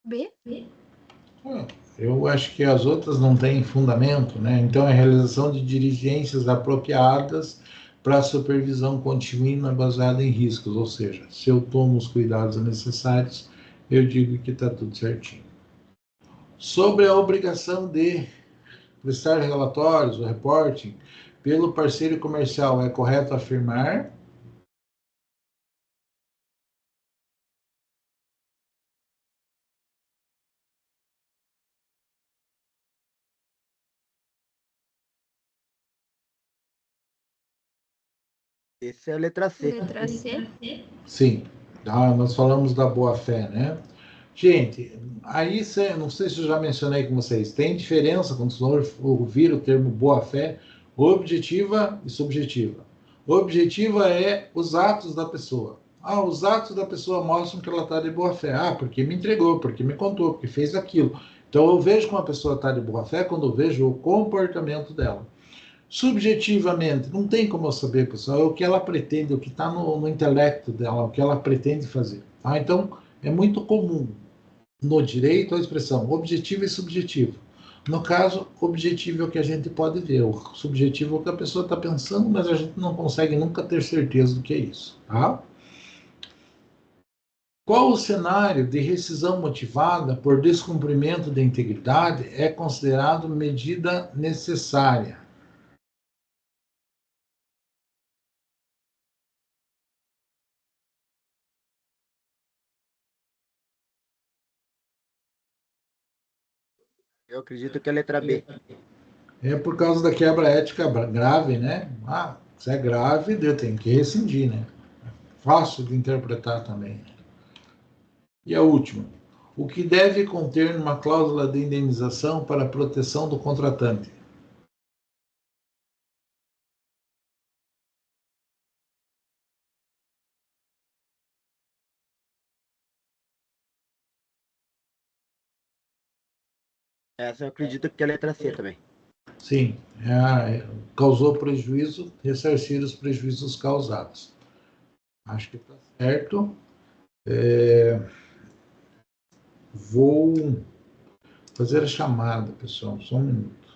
B? Eu acho que as outras não têm fundamento, né? Então, é a realização de diligências apropriadas para a supervisão contínua baseada em riscos, ou seja, se eu tomo os cuidados necessários, eu digo que está tudo certinho. Sobre a obrigação de prestar relatórios, o reporting, pelo parceiro comercial, é correto afirmar? Essa é a letra C. Letra C? Sim. Ah, nós falamos da boa-fé, né? Gente, aí não sei se eu já mencionei com vocês, tem diferença quando você ouvir o termo boa-fé, objetiva e subjetiva. Objetiva é os atos da pessoa. Ah, os atos da pessoa mostram que ela está de boa-fé. Ah, porque me entregou, porque me contou, porque fez aquilo. Então eu vejo como a pessoa está de boa-fé quando eu vejo o comportamento dela. Subjetivamente, não tem como eu saber, pessoal, é o que ela pretende, o que está no intelecto dela, o que ela pretende fazer. Tá? Então, é muito comum no direito a expressão objetivo e subjetivo. No caso, objetivo é o que a gente pode ver, o subjetivo é o que a pessoa está pensando, mas a gente não consegue nunca ter certeza do que é isso. Tá? Qual o cenário de rescisão motivada por descumprimento da integridade é considerado medida necessária? Eu acredito que é a letra B. É por causa da quebra ética grave, né? Ah, se é grave, eu tenho que rescindir, né? Fácil de interpretar também. E a última. O que deve conter uma cláusula de indenização para a proteção do contratante? Essa eu acredito que é a letra C também. Sim, causou prejuízo, ressarcir os prejuízos causados. Acho que está certo. Vou fazer a chamada, pessoal. Só um minuto.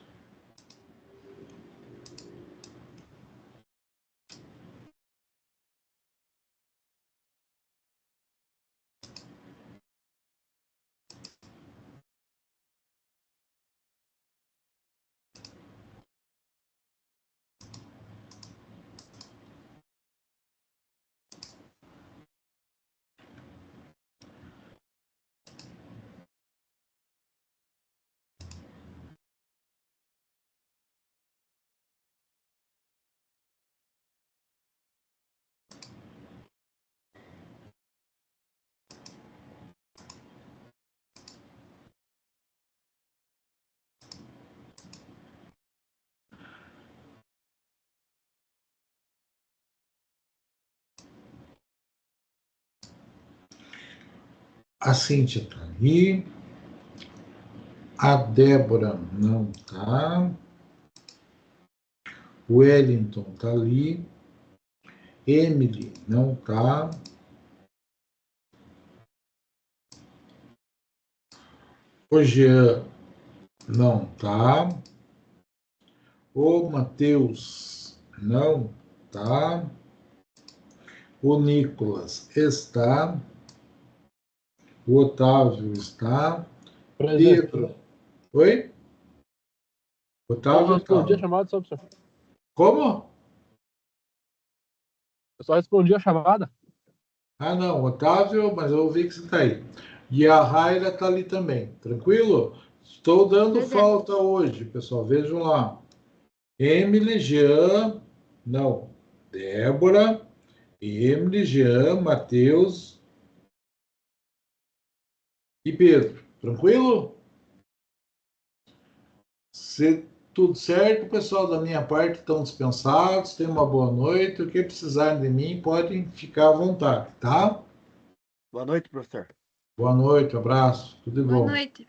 A Cíntia está ali. A Débora não está. O Wellington está ali. Emily não está. O Jean não está. O Matheus não está. O Nicolas está. O Otávio está. Presente. Pedro. Oi? Só Otávio respondi a está. chamada, só, professor. Como? Eu só respondi a chamada. Ah, não. Otávio, mas eu ouvi que você está aí. E a Raira está ali também. Tranquilo? Estou dando Presente. falta hoje, pessoal. Vejam lá. Emily, Jean, não. Débora, Emily, Jean, Matheus e Pedro. Tranquilo? Se tudo certo, o pessoal da minha parte estão dispensados, tenham uma boa noite. O que precisarem de mim, podem ficar à vontade, tá? Boa noite, professor. Boa noite, abraço, tudo de Boa bom. noite.